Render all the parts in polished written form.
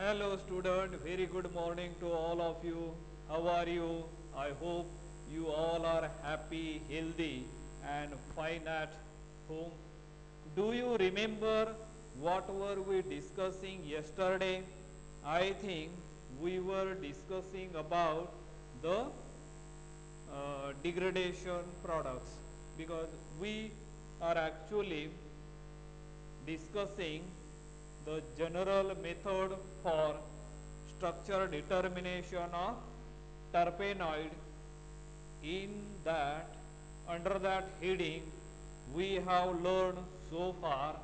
Hello student, very good morning to all of you. How are you? I hope you all are happy, healthy and fine at home. Do you remember what were we discussing yesterday? I think we were discussing about the degradation products because we are actually discussing the general method for structure determination of terpenoid. In that, under that heading, we have learned so far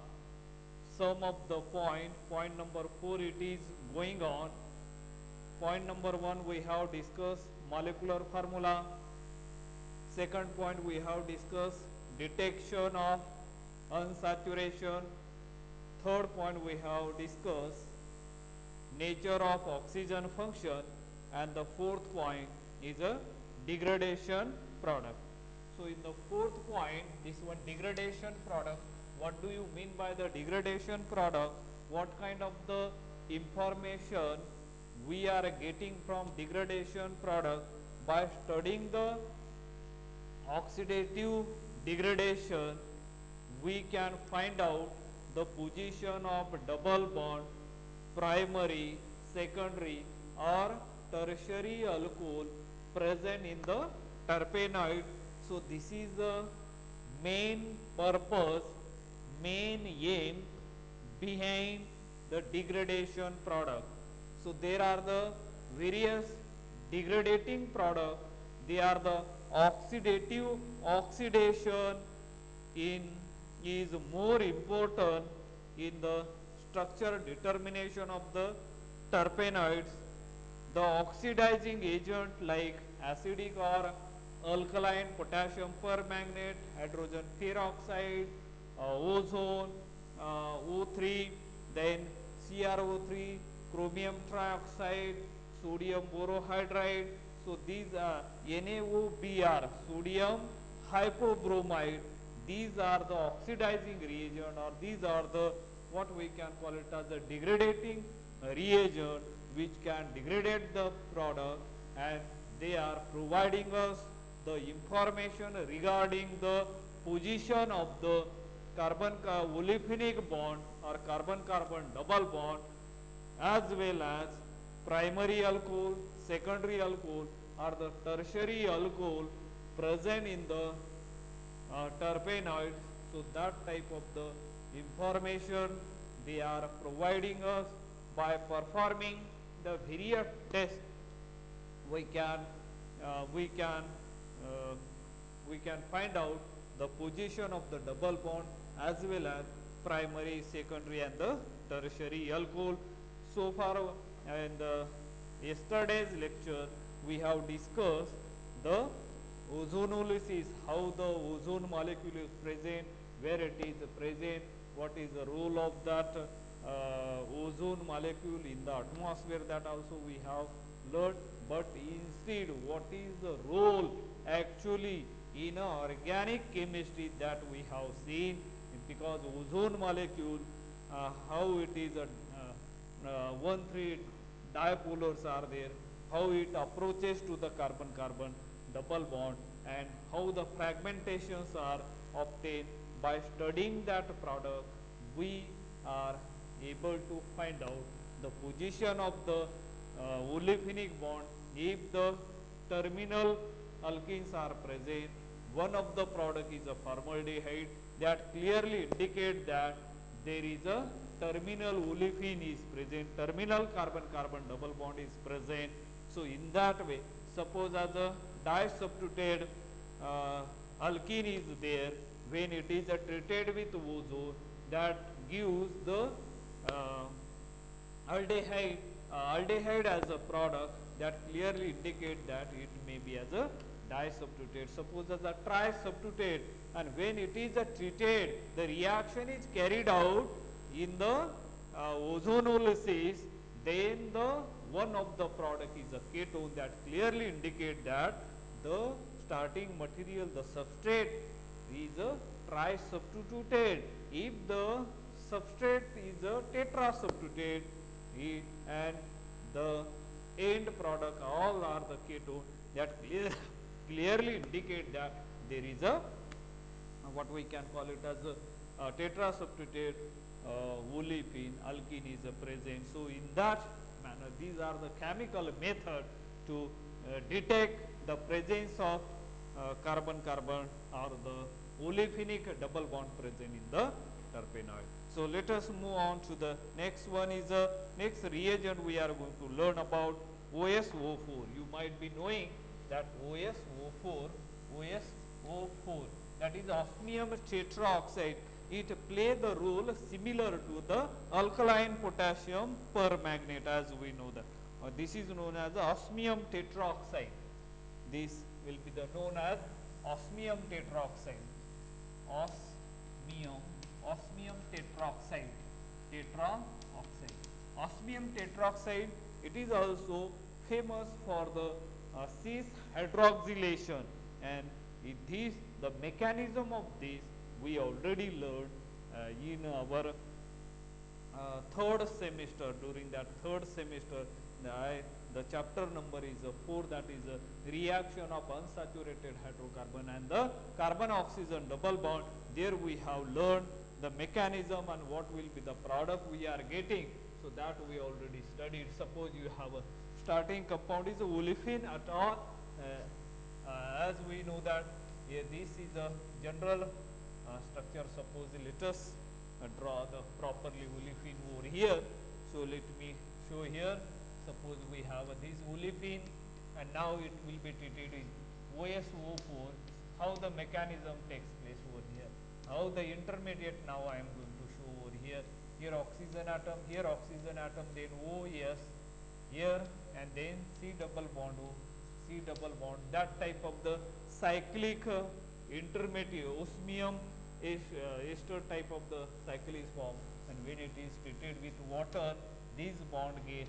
some of the point number 4 it is going on. Point number 1 we have discussed molecular formula. Second point we have discussed detection of unsaturation. Third point we have discussed nature of oxygen function, and the fourth point is a degradation product. So in the fourth point, this one degradation product, what do you mean by the degradation product? What kind of the information we are getting from degradation product? By studying the oxidative degradation, we can find out the position of double bond, primary, secondary or tertiary alcohol present in the terpenoid. So this is the main purpose, main aim behind the degradation product. So there are the various degradating product. They are the oxidative oxidation is more important in the structure determination of the terpenoids. The oxidizing agent like acidic or alkaline potassium permanganate, hydrogen peroxide, ozone, O3, then CrO3, chromium trioxide, sodium borohydride. So these are NaOBr, sodium hypobromide. These are the oxidizing reagent, or these are the what we can call it as a degrading reagent which can degrade the product, and they are providing us the information regarding the position of the carbon olefinic bond or carbon-carbon double bond, as well as primary alcohol, secondary alcohol or the tertiary alcohol present in the terpenoid. So that type of the information they are providing us. By performing the various tests, we can find out the position of the double bond as well as primary, secondary and the tertiary alcohol. So far in the yesterday's lecture we have discussed the ozonolysis, how the ozone molecule is present, where it is present, what is the role of that ozone molecule in the atmosphere, that also we have learned. But instead, what is the role actually in organic chemistry, that we have seen, because ozone molecule, how it is a 1,3 dipolars are there, how it approaches to the carbon-carbon double bond, and how the fragmentations are obtained. By studying that product, we are able to find out the position of the olefinic bond. If the terminal alkenes are present, one of the product is a formaldehyde, that clearly indicate that there is a terminal olefin is present, terminal carbon-carbon double bond is present. So in that way, suppose as a disubstituted alkene is there, when it is treated with ozone, that gives the aldehyde as a product, that clearly indicate that it may be as a disubstituted. Suppose as a trisubstituted, and when it is treated, the reaction is carried out in the ozonolysis, then the one of the product is a ketone, that clearly indicate that the starting material, the substrate, is a trisubstituted. If the substrate is a tetrasubstituted, and the end product all are the ketone that clearly indicate that there is a what we can call it as a tetrasubstituted olefin alkene is present. So in that manner, these are the chemical method to detect the presence of carbon-carbon or the olefinic double bond present in the terpenoid. So let us move on to the next one is the next reagent we are going to learn about OSO4. You might be knowing that OSO4 that is osmium tetraoxide. It play the role similar to the alkaline potassium permanganate as we know that. This is known as osmium tetraoxide. This will be the known as osmium tetraoxide. Osmium tetraoxide. Osmium tetraoxide, it is also famous for the cis hydroxylation, and the mechanism of this we already learned in our third semester. During that third semester, the chapter number is 4, that is a reaction of unsaturated hydrocarbon and the carbon oxygen double bond. There we have learned the mechanism and what will be the product we are getting. So that we already studied. Suppose you have a starting compound is olefin at all. As we know that this is a general structure. Suppose let us draw the properly olefin over here. So let me show here. Suppose we have this olefin, and now it will be treated in OSO4. How the mechanism takes place over here. How the intermediate now I am going to show over here. Here oxygen atom, then OS here, and then C double bond O, C double bond. That type of the cyclic intermediate osmium ester type of the cycle is formed, and when it is treated with water, this bond get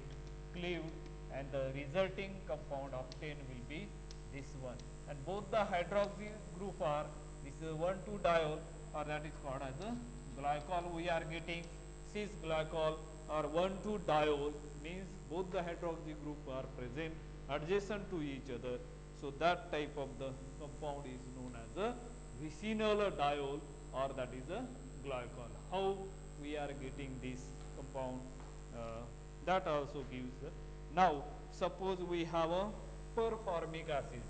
cleaved, and the resulting compound obtained will be this one. And both the hydroxy group are this is 1,2-diol, or that is called as a glycol. We are getting cis glycol or 1,2-diol, means both the hydroxy group are present adjacent to each other. So that type of the compound is known as a vicinal diol, or that is a glycol. How we are getting this compound, that also gives. Now suppose we have a performic acid.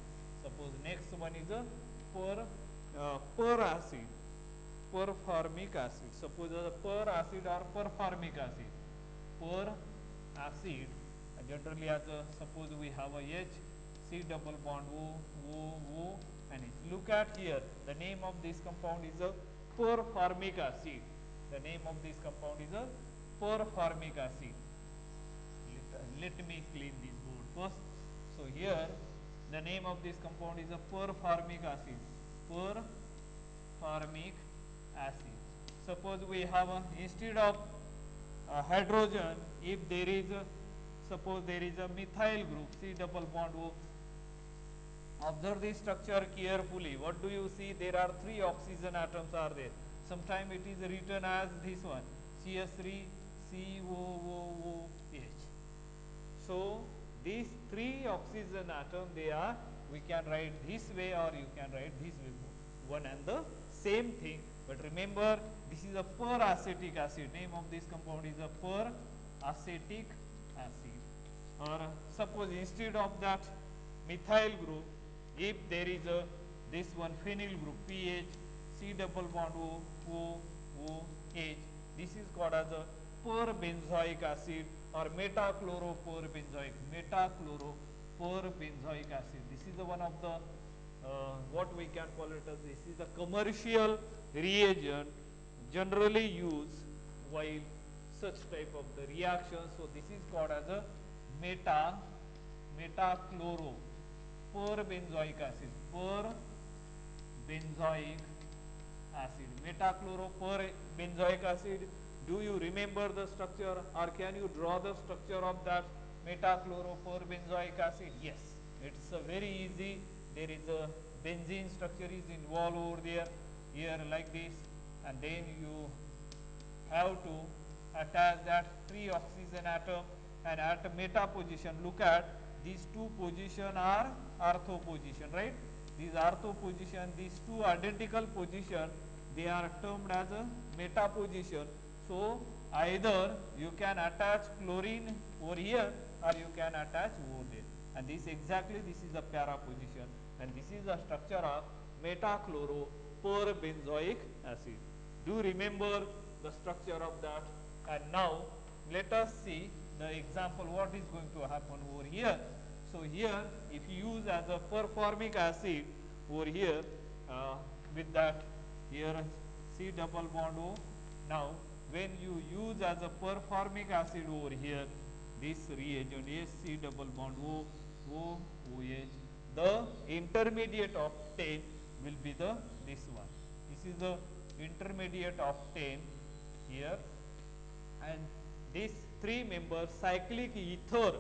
Suppose next one is a performic acid. Suppose a per acid or performic acid. Per acid, generally as a, suppose we have a H, C double bond O, and H. Look at here, the name of this compound is a performic acid. The name of this compound is a performic acid. Let me clean this board first. So here, the name of this compound is a performic acid. Performic acid. Suppose we have a, instead of hydrogen, if there is a, suppose there is a methyl group, C double bond O. Observe this structure carefully. What do you see? There are 3 oxygen atoms are there. Sometimes it is written as this one, CS3 COOH. So these 3 oxygen atoms, they are, we can write this way or you can write this way, one and the same thing. But remember, this is a peracetic acid. Name of this compound is a peracetic acid. Or suppose instead of that methyl group, if there is a this one phenyl group, PH, C double bond OH, this is called as a perbenzoic acid or metachloroperbenzoic acid. This is the one of the what we can call it as, this is the commercial reagent generally used while such type of the reaction. So this is called as a metachloroperbenzoic acid. Metachloroperbenzoic acid. Do you remember the structure, or can you draw the structure of that metachloroperbenzoic acid? Yes, it's very easy. There is a benzene structure is involved over there, here like this, and then you have to attached at 3 oxygen atom, and at meta position, look at these two position are ortho position, right? These ortho position, these two identical position, they are termed as a meta position. So either you can attach chlorine over here or you can attach over there, and this is a para position, and this is the structure of metachloro perbenzoic acid. Do remember the structure of that? And now let us see the example what is going to happen over here. So here if you use as a performic acid over here, with that here C double bond O. Now when you use as a performic acid over here, this reagent C double bond O, OH, the intermediate octane will be this one. This is the intermediate octane here, and this 3-member cyclic ether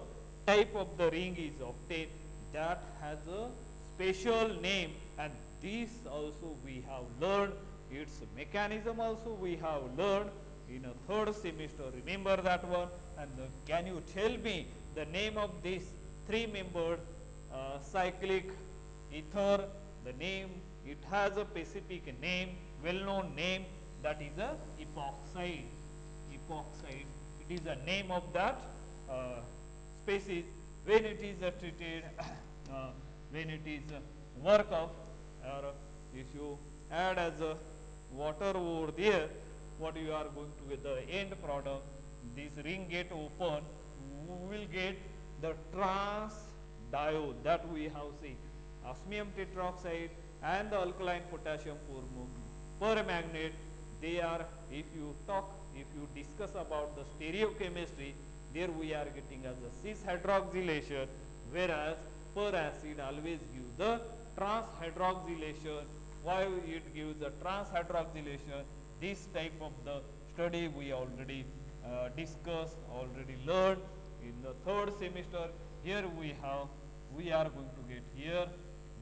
type of the ring is obtained, that has a special name, and this also we have learned, its mechanism also we have learned in a third semester. Remember that one. And can you tell me the name of this 3-membered cyclic ether? The name, it has a specific name, well-known name, that is a epoxide. Epoxide, it is the name of that species. When it is treated, when it is work of, or if you add as a water over there, what you are going to get the end product, this ring get open, we will get the trans diode that we have seen, osmium tetroxide and the alkaline potassium permanganate. They are, if you discuss about the stereochemistry, there we are getting as a cis hydroxylation, whereas per acid always gives the trans hydroxylation. Why it gives the trans hydroxylation? This type of the study we already discussed, already learned in the third semester. Here we are going to get here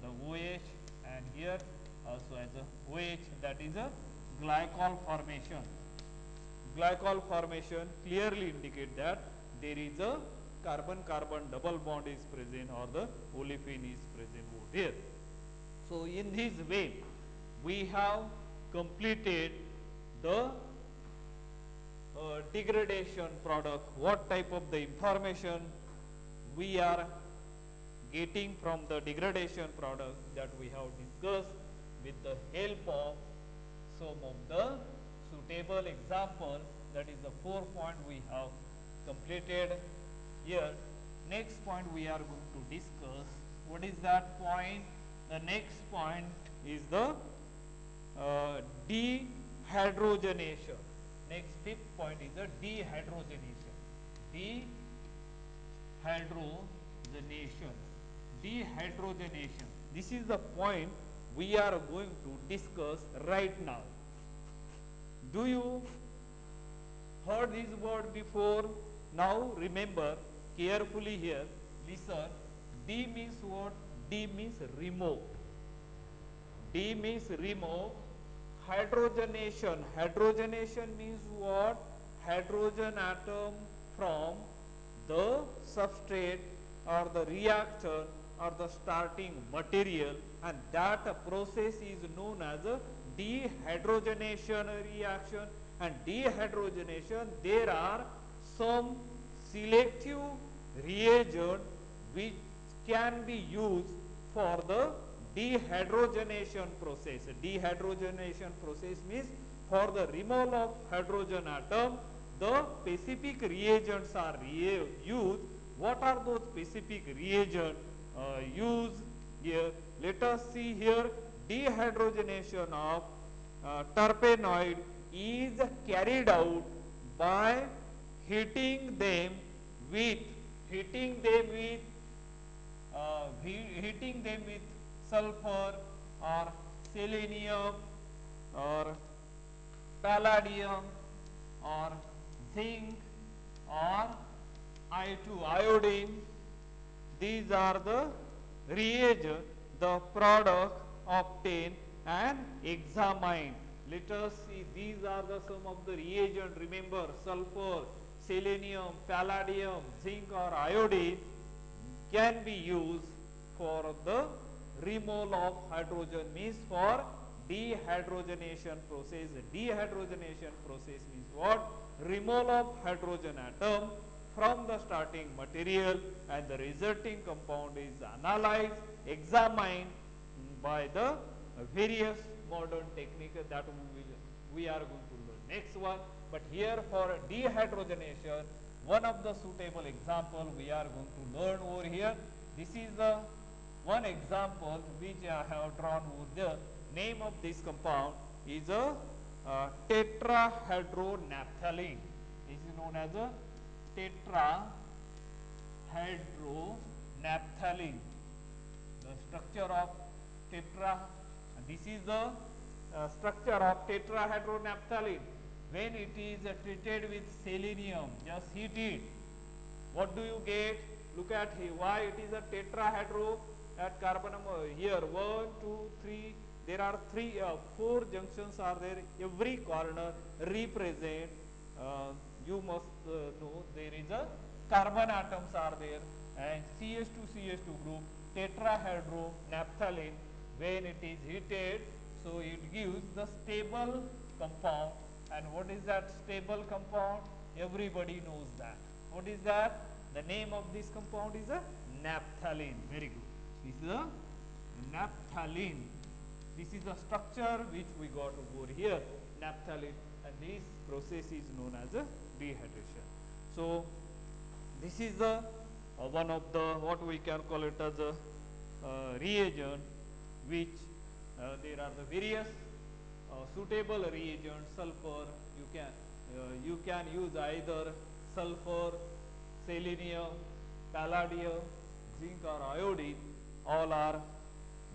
the OH, and here also as a OH, that is a glycol formation. Glycol formation clearly indicate that there is a carbon-carbon double bond is present, or the olefin is present over there. So in this way we have completed the degradation product. What type of the information we are getting from the degradation product, that we have discussed with the help of some of the suitable example. That is the 4 point we have completed here. Next point we are going to discuss. What is that point? The next point is the dehydrogenation. Next 5th point is the dehydrogenation. Dehydrogenation. This is the point we are going to discuss right now. Do you heard this word before? Now remember carefully here. Listen. D means what? D means remove. D means remove. Hydrogenation. Hydrogenation means what? Hydrogen atom from the substrate or the reactor or the starting material, and that process is known as a dehydrogenation reaction. And dehydrogenation, there are some selective reagent which can be used for the dehydrogenation process. Dehydrogenation process means for the removal of hydrogen atom, the specific reagents are used. What are those specific reagents used here? Let us see here. Dehydrogenation of terpenoid is carried out by heating them with sulfur or selenium or palladium or zinc or I2 iodine. These are the reagents, the product obtained and examined. Let us see, these are the some of the reagent. Remember, sulfur, selenium, palladium, zinc or iodine can be used for the removal of hydrogen, means for dehydrogenation process. Dehydrogenation process means what? Removal of hydrogen atom from the starting material, and the resulting compound is analyzed, examined by the various modern techniques that we are going to learn next one. But here for dehydrogenation, one of the suitable example we are going to learn over here. This is the one example which I have drawn over there. Name of this compound is a tetrahydronaphthalene. This is known as a tetrahydronaphthalene. The structure of this is the structure of tetrahydronaphthalene. When it is treated with selenium, just heat it. What do you get? Look at here. Why it is a tetrahydro at carbon number here 1, 2, 3. There are 4 junctions are there. Every corner represent. You must know there is a carbon atoms are there, and CH2 group tetrahydronaphthalene. When it is heated, so it gives the stable compound. And what is that stable compound? Everybody knows that. What is that? The name of this compound is a naphthalene. Very good. This is a naphthalene. This is the structure which we got over here, naphthalene, and this process is known as a dehydration. So this is the one of the what we can call it as a reagent, which there are the various suitable reagents. Sulfur, you can use either sulfur, selenium, palladium, zinc or iodine. All are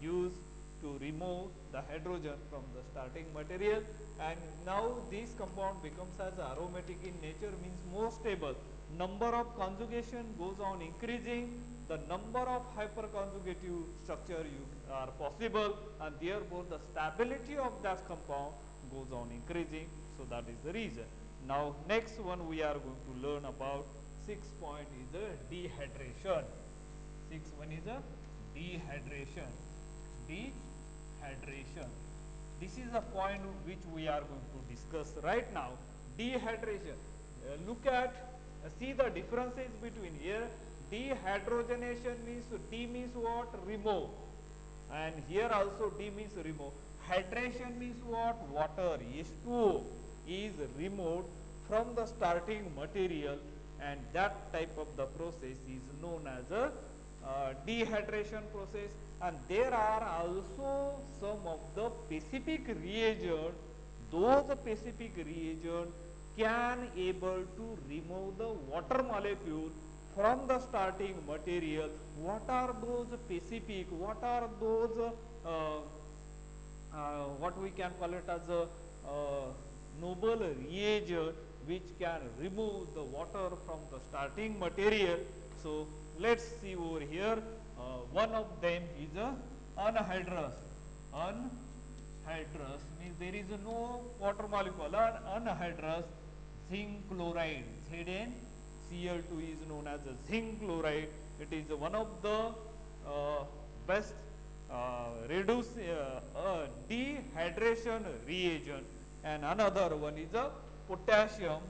used to remove the hydrogen from the starting material, and now this compound becomes as aromatic in nature, means more stable. Number of conjugation goes on increasing, the number of hyperconjugative structure are possible, and therefore the stability of that compound goes on increasing. So that is the reason. Now next one we are going to learn about 6 point is a dehydration. 6 one is a dehydration. Dehydration. This is the point which we are going to discuss right now. Dehydration. Look at, see the differences between here. Dehydrogenation means, D means what? Remove. And here also D means remove. Hydration means what? Water, H2O is removed from the starting material, and that type of the process is known as a dehydration process. And there are also some of the specific reagents. Those specific reagents can able to remove the water molecule from the starting material. What are those specific? What are those what we can call it as a noble reagent which can remove the water from the starting material? So let's see over here. One of them is a anhydrous. Anhydrous means there is no water molecule. Anhydrous zinc chloride. ZnCl2 is known as a zinc chloride. It is one of the best dehydration reagent. And another one is a potassium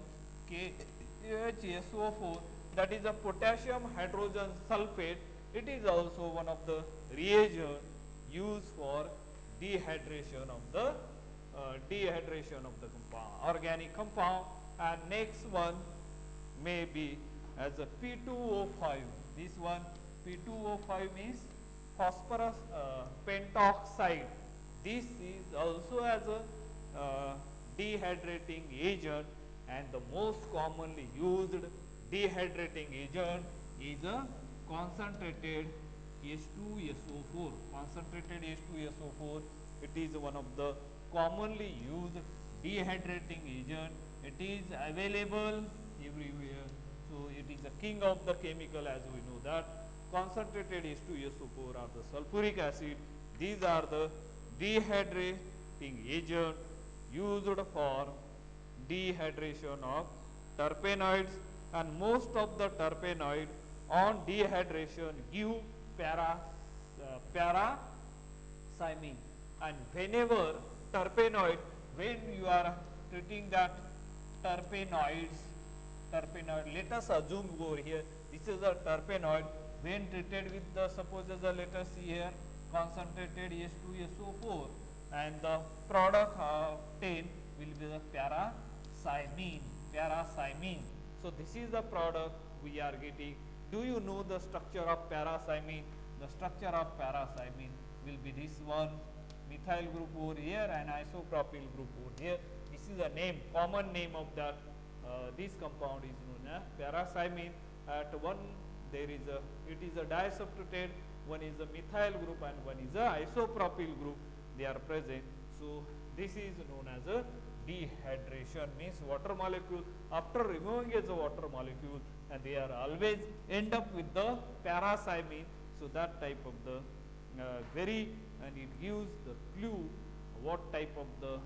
KHSO4, that is a potassium hydrogen sulfate. It is also one of the reagent used for dehydration of the compound, organic compound. And next one may be as a P2O5. This one P2O5 means phosphorus pentoxide. This is also as a dehydrating agent, and the most commonly used dehydrating agent is a concentrated H2SO4. Concentrated H2SO4. It is one of the commonly used dehydrating agent. It is available everywhere. So it is the king of the chemical, as we know that. Concentrated H2SO4 are the sulfuric acid. These are the dehydrating agent. used for dehydration of terpenoids, and most of the terpenoid on dehydration give parathymine. And whenever terpenoid, when you are treating that terpenoid, let us assume over here, this is a terpenoid, when treated with the, suppose as a, let us see here, concentrated H2SO4, and the product obtained will be the parathymine. So this is the product we are getting. Do you know the structure of parathymine? The structure of parathymine will be this one, methyl group over here and isopropyl group over here. This is a name, common name of that. This compound is known as parathymine. At one there is a, it is a disubstituted, one is a methyl group and one is a isopropyl group, they are present. So this is known as a dehydration, means water molecule, after removing as a water molecule, and they are always end up with the parathymine. So that type of the very, and it gives the clue what type of the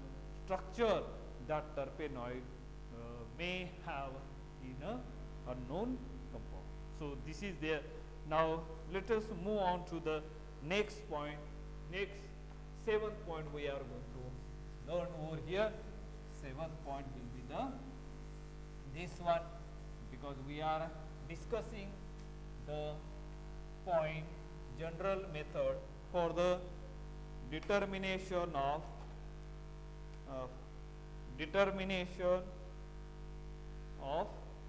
structure that terpenoid may have in a unknown compound. So this is there. Now let us move on to the next point. Next, seventh point we are going to learn over here. Seventh point will be the this one, because we are discussing the point general method for the determination of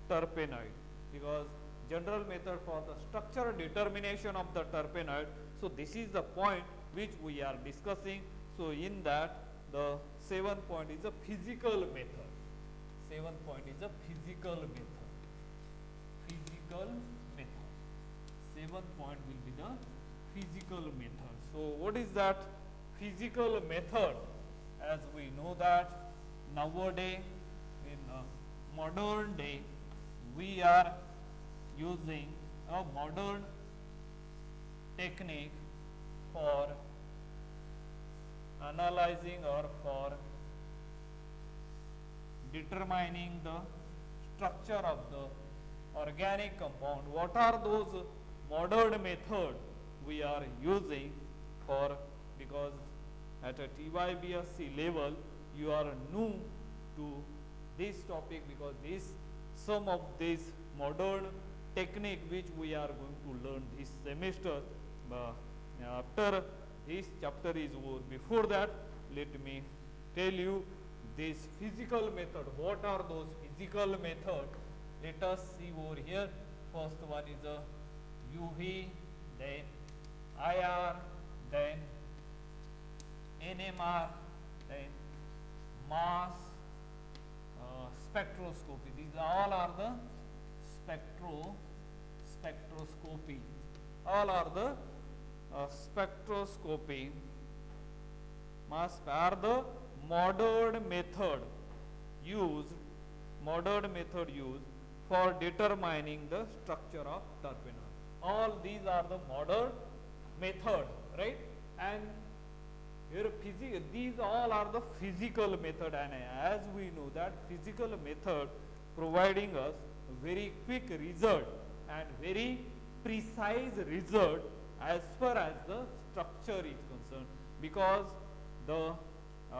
terpenoid, because general method for the structure determination of the terpenoid. So this is the point which we are discussing. So in that, the seventh point is a physical method. Seventh point is a physical method. Seventh point will be the physical method. So what is that physical method? As we know that nowadays, in modern day, we are using a modern technique for analyzing or for determining the structure of the organic compound. What are those modern methods we are using for, because at a TYBSc level you are new to this topic, because this some of these modern technique which we are going to learn this semester. After this chapter is over, before that let me tell you this physical method. What are those physical methods? Let us see over here. First one is a UV, then IR, then NMR, then mass spectroscopy. These all are the spectroscopy. All are the spectroscopy. Mass are the modern method used for determining the structure of terpenoid. All these are the modern method, right? And here these all are the physical method, and as we know that physical method providing us very quick result and very precise result as far as the structure is concerned, because the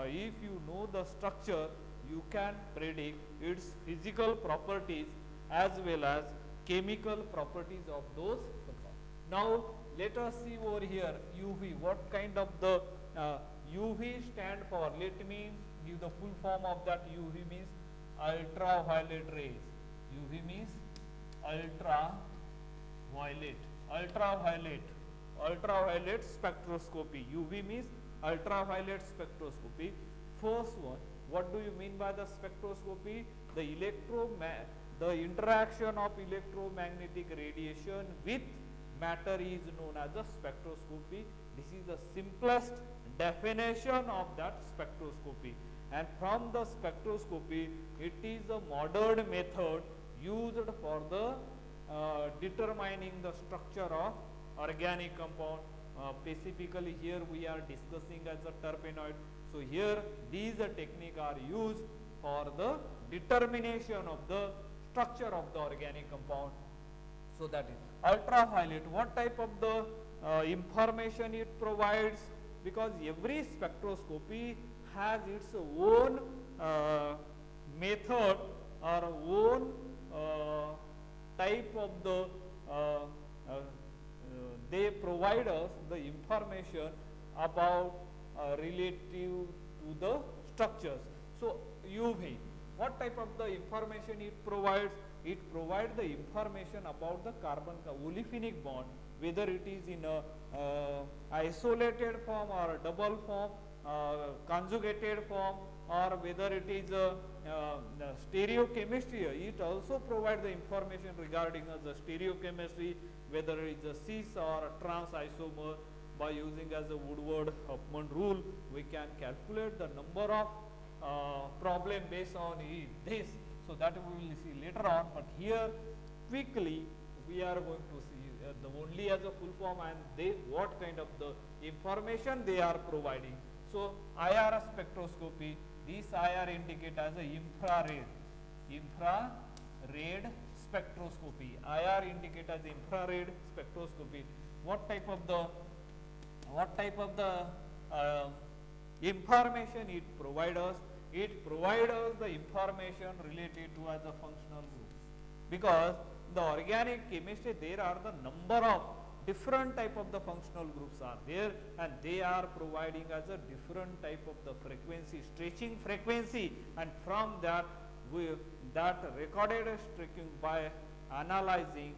if you know the structure, you can predict its physical properties as well as chemical properties of those compounds. Now let us see over here UV. What kind of the UV stand for? Let me give the full form of that. UV means ultraviolet rays. UV means ultraviolet spectroscopy. UV means ultraviolet spectroscopy. First one, what do you mean by the spectroscopy? The interaction of electromagnetic radiation with matter is known as a spectroscopy. This is the simplest definition of that spectroscopy. And from the spectroscopy, it is a modern method used for the determining the structure of organic compound. Specifically here we are discussing as a terpenoid. So here these techniques are used for the determination of the structure of the organic compound. So that is ultraviolet. What type of the information it provides? Because every spectroscopy has its own method or own type of the they provide us the information about relative to the structures. So UV, what type of the information it provides? It provides the information about the carbon olefinic bond, whether it is in a isolated form or a double form, conjugated form, or whether it is a stereochemistry. It also provides the information regarding the stereochemistry, whether it is a cis or a trans isomer. By using as a Woodward-Huffman rule, we can calculate the number of problem based on this. So that we will see later on, but here quickly we are going to see the only as a full form and they what kind of the information they are providing. So IR spectroscopy, this IR indicate as a infrared spectroscopy. IR indicate as infrared spectroscopy. What type of the information it provides us? It provides us the information related to as a functional group, because the organic chemistry there are the number of different type of the functional groups are there, and they are providing as a different type of the frequency, stretching frequency, and from that recorded stretching by analyzing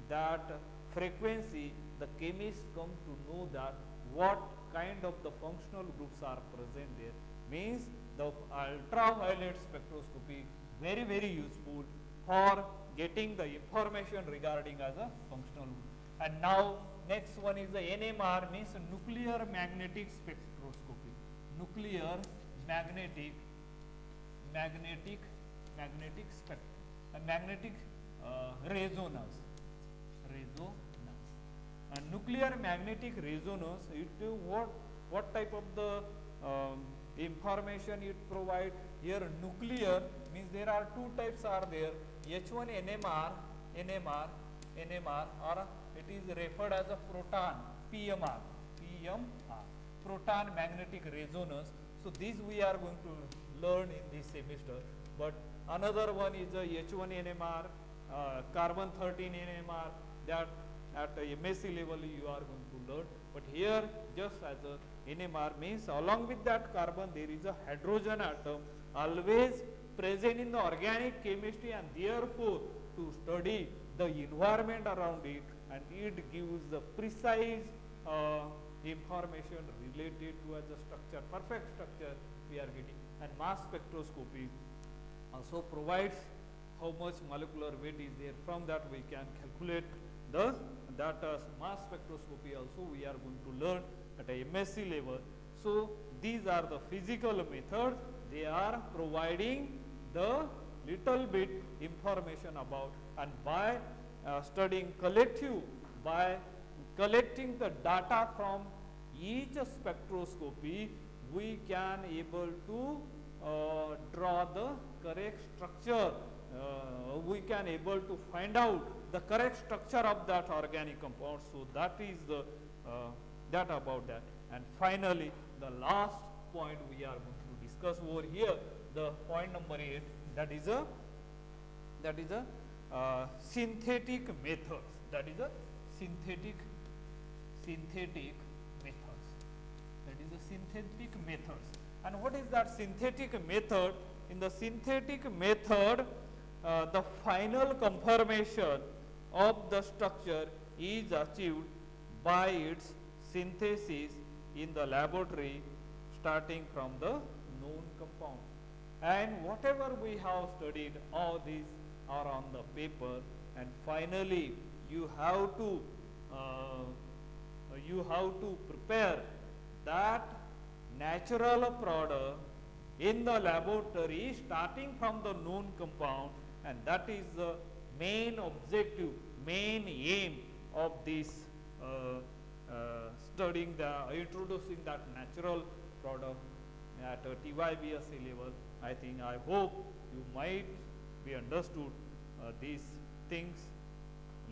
that frequency, the chemists come to know that what kind of the functional groups are present there. Means the ultraviolet spectroscopy very, very useful for getting the information regarding as a functional group. And now next one is the NMR, means nuclear magnetic spectroscopy. Nuclear magnetic spectrum, magnetic resonance. Nuclear magnetic resonance, what type of the information it provide? Here nuclear means there are two types are there, H1 NMR, or it is referred as a proton PMR, proton magnetic resonance. So these we are going to learn in this semester, but another one is a H1 NMR, carbon 13 NMR, that at a MSc level you are going to learn. But here just as a NMR means along with that carbon there is a hydrogen atom always present in the organic chemistry, and therefore to study the environment around it, and it gives the precise information related to as a structure, perfect structure we are getting. And mass spectroscopy also provides how much molecular weight is there. From that we can calculate the mass spectroscopy also we are going to learn at a MSc level. So these are the physical methods, they are providing the little bit information about, and by studying collective, by collecting the data from each spectroscopy, we can able to draw the correct structure, we can able to find out the correct structure of that organic compound. So that is the that about that. And finally the last point we are going to discuss over here, the point number 8, that is a synthetic methods, that is a synthetic methods. And what is that synthetic method? In the synthetic method, the final confirmation of the structure is achieved by its synthesis in the laboratory, starting from the known compound. And whatever we have studied, all these are on the paper, and finally you have to prepare that natural product in the laboratory starting from the known compound, and that is the main objective, main aim of this studying the introducing that natural product at a TYBSc level. I think, I hope you might be understood these things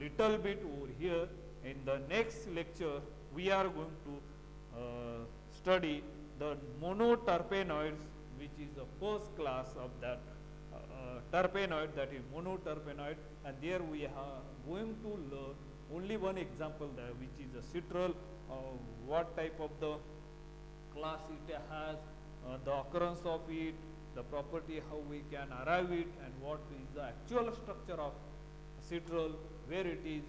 little bit over here. In the next lecture, we are going to study the monoterpenoids, which is the first class of that terpenoid, that is monoterpenoid, and there we are going to learn only one example there, which is a citral, what type of the class it has, the occurrence of it, the property, how we can arrive it, and what is the actual structure of citral, where it is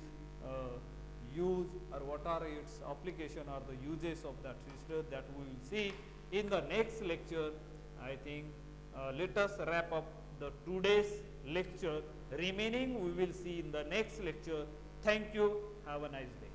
used, or what are its application or the uses of that citral, that we will see in the next lecture. I think let us wrap up the today's lecture. Remaining we will see in the next lecture. Thank you. Have a nice day.